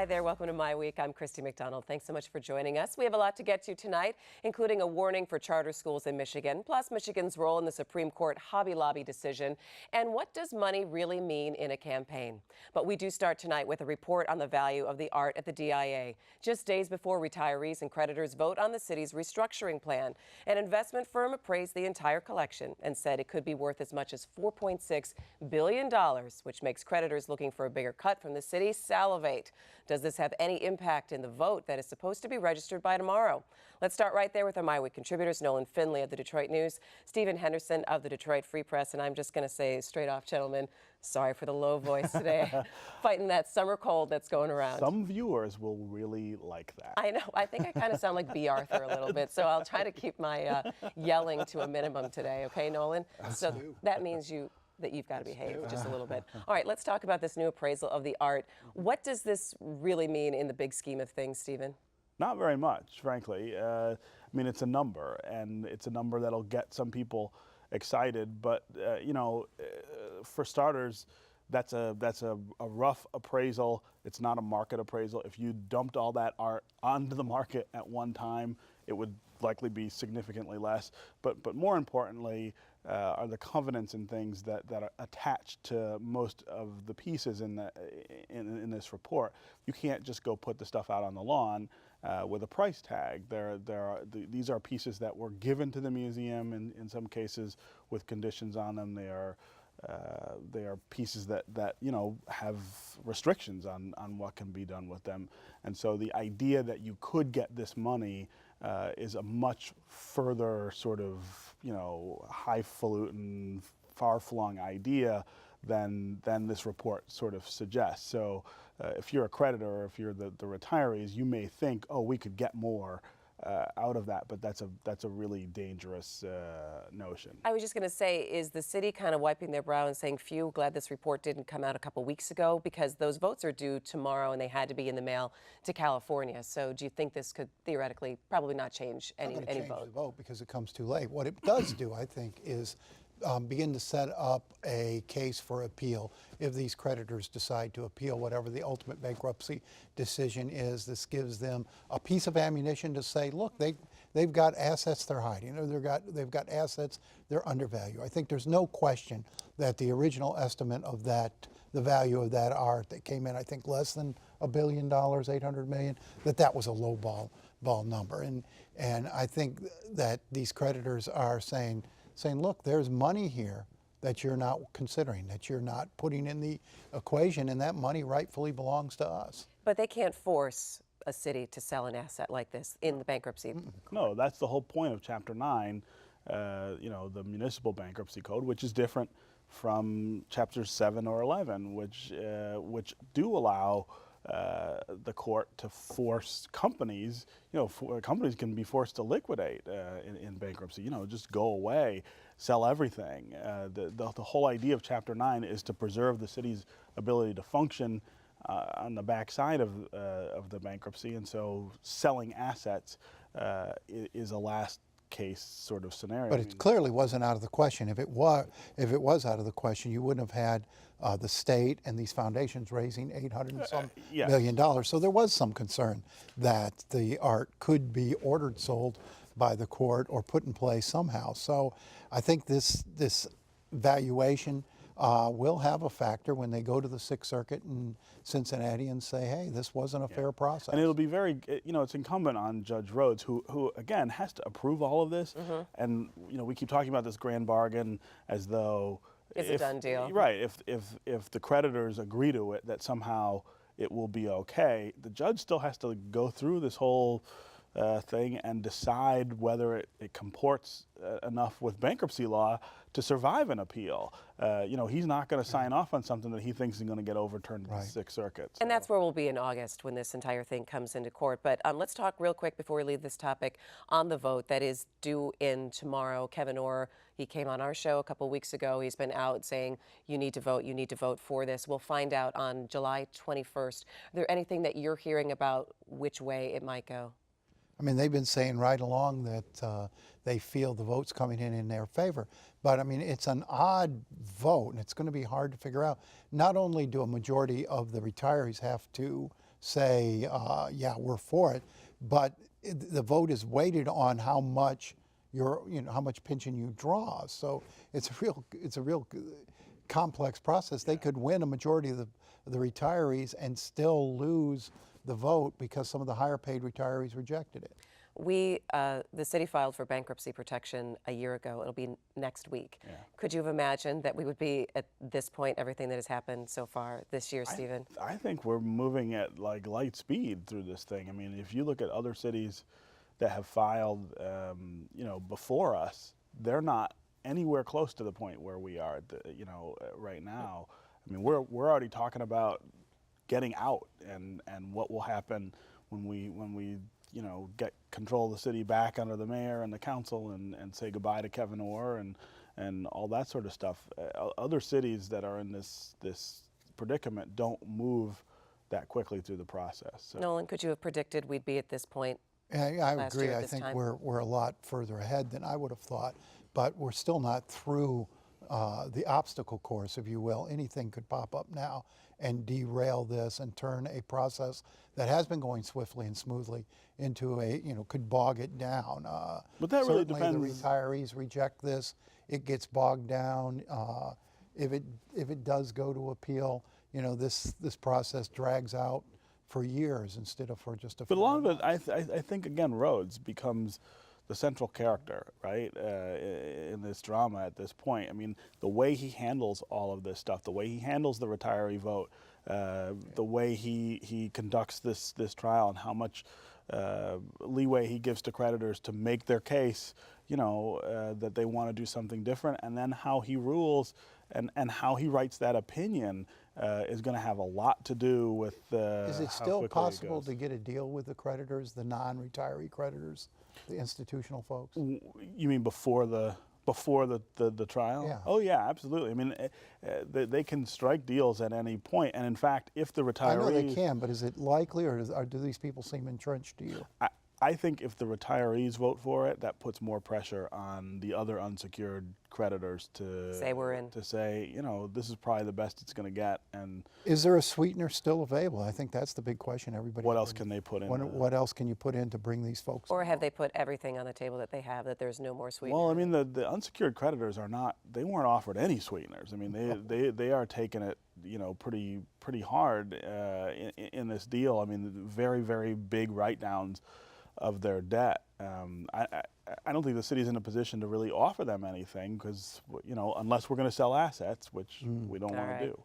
Hi there, welcome to MiWeek. I'm Christy McDonald. Thanks so much for joining us. We have a lot to get to tonight, including a warning for charter schools in Michigan, plus Michigan's role in the Supreme Court Hobby Lobby decision, and what does money really mean in a campaign? But we do start tonight with a report on the value of the art at the DIA. Just days before retirees and creditors vote on the city's restructuring plan, an investment firm appraised the entire collection and said it could be worth as much as $4.6 billion, which makes creditors looking for a bigger cut from the city salivate. Does this have any impact in the vote that is supposed to be registered by tomorrow? Let's start right there with our MiWeek contributors, Nolan Finley of the Detroit News, Stephen Henderson of the Detroit Free Press, and I'm just going to say straight off, gentlemen, sorry for the low voice today, fighting that summer cold that's going around. Some viewers will really like that. I know. I think I kind of sound like B. Arthur a little bit, so I'll try to keep my yelling to a minimum today, okay, Nolan? So that means that you've got to behave just a little bit. All right, let's talk about this new appraisal of the art. What does this really mean in the big scheme of things, Stephen? Not very much, frankly. I mean, it's a number, and it's a number that'll get some people excited. But for starters, that's a rough appraisal. It's not a market appraisal. If you dumped all that art onto the market at one time, it would likely be significantly less. But more importantly, are the covenants and things that are attached to most of the pieces in this report. You can't just go put the stuff out on the lawn with a price tag. These are pieces that were given to the museum in some cases with conditions on them. They are pieces that have restrictions on what can be done with them. And so the idea that you could get this money is a much further sort of highfalutin, far-flung idea than this report sort of suggests. So if you're a creditor or if you're the retirees, you may think, oh, we could get more out of that, but that's a really dangerous notion. I was just going to say, is the city kind of wiping their brow and saying, phew, glad this report didn't come out a couple weeks ago, because those votes are due tomorrow and they had to be in the mail to California. So do you think this could theoretically probably not change any vote? The vote because it comes too late. What it does do, I think, is begin to set up a case for appeal if these creditors decide to appeal whatever the ultimate bankruptcy decision is. This gives them a piece of ammunition to say, look, they've got assets they're hiding, or they've got assets they're undervalued. I think there's no question that the original estimate of the value of that art that came in, I think less than $1 billion, $800 million, that was a low ball number. And I think that these creditors are saying, look, there's money here that you're not considering, that you're not putting in the equation, and that money rightfully belongs to us. But they can't force a city to sell an asset like this in the bankruptcy. No, that's the whole point of Chapter 9, the municipal bankruptcy code, which is different from Chapters 7 or 11, which do allow the court to force companies, companies can be forced to liquidate in bankruptcy, just go away, sell everything. The whole idea of Chapter 9 is to preserve the city's ability to function on the backside of the bankruptcy, and so selling assets is a last case sort of scenario. But it clearly wasn't out of the question. If it was out of the question, you wouldn't have had the state and these foundations raising $800 and some million. So there was some concern that the art could be ordered sold by the court or put in place somehow. So I think this valuation will have a factor when they go to the Sixth Circuit in Cincinnati and say, hey, this wasn't a fair process. And it'll be very, it's incumbent on Judge Rhodes, who again has to approve all of this. And we keep talking about this grand bargain as though it's a done deal. Right. If the creditors agree to it, that somehow it will be okay. The judge still has to go through this whole thing and decide whether it comports enough with bankruptcy law to survive an appeal. He's not going to sign off on something that he thinks is going to get overturned in the Sixth Circuit. So. And that's where we'll be in August when this entire thing comes into court. But let's talk real quick before we leave this topic on the vote that is due in tomorrow. Kevin Orr, he came on our show a couple weeks ago. He's been out saying, you need to vote for this. We'll find out on July 21st. Are there anything that you're hearing about which way it might go? I mean, they've been saying right along that they feel the vote's coming in their favor. But I mean, it's an odd vote, and it's going to be hard to figure out. Not only do a majority of the retirees have to say, yeah, we're for it, but the vote is weighted on how much how much pension you draw. So it's a real complex process. They could win a majority of the retirees and still lose the vote because some of the higher paid retirees rejected it. The city filed for bankruptcy protection a year ago. It'll be next week. Yeah. Could you have imagined that we would be at this point, everything that has happened so far this year, Stephen? I think we're moving at like light speed through this thing. I mean, if you look at other cities that have filed, before us, they're not anywhere close to the point where we are, right now. I mean, we're already talking about getting out and what will happen when we get control of the city back under the mayor and the council and say goodbye to Kevin Orr and all that sort of stuff. Other cities that are in this predicament don't move that quickly through the process. So. Nolan, could you have predicted we'd be at this point? I last agree. year at I this think time? we're a lot further ahead than I would have thought, but we're still not through the obstacle course, if you will. Anything could pop up now and derail this and turn a process that has been going swiftly and smoothly into could bog it down. But that really certainly depends. the retirees reject this. It gets bogged down. If it does go to appeal, this process drags out for years instead of for just a few But a lot of months. it, I think, again, Rhodes becomes the central character, right, in this drama at this point. I mean, the way he handles all of this stuff, the way he handles the retiree vote, the way he conducts this trial, and how much leeway he gives to creditors to make their case, that they want to do something different, and then how he rules and how he writes that opinion is going to have a lot to do with Is it how still quickly it possible goes. to get a deal with the creditors, the non-retiree creditors, the institutional folks? You mean before the trial? Yeah. Oh yeah, absolutely. I mean, they can strike deals at any point, and in fact, if the retiree, I know they can, but is it likely, or do these people seem entrenched to you? I think if the retirees vote for it, that puts more pressure on the other unsecured creditors to Say we're in. To say, this is probably the best it's going to get, and Is there a sweetener still available? I think that's the big question everybody. what else can they put in? What else can you put in to bring these folks? Or have they put everything on the table that they have, that there's no more sweetener? Well, I mean, the unsecured creditors they weren't offered any sweeteners. I mean, they are taking it, pretty hard in this deal. I mean, very, very big write-downs of their debt. I don't think the city's in a position to really offer them anything because, unless we're going to sell assets, which we don't want to do.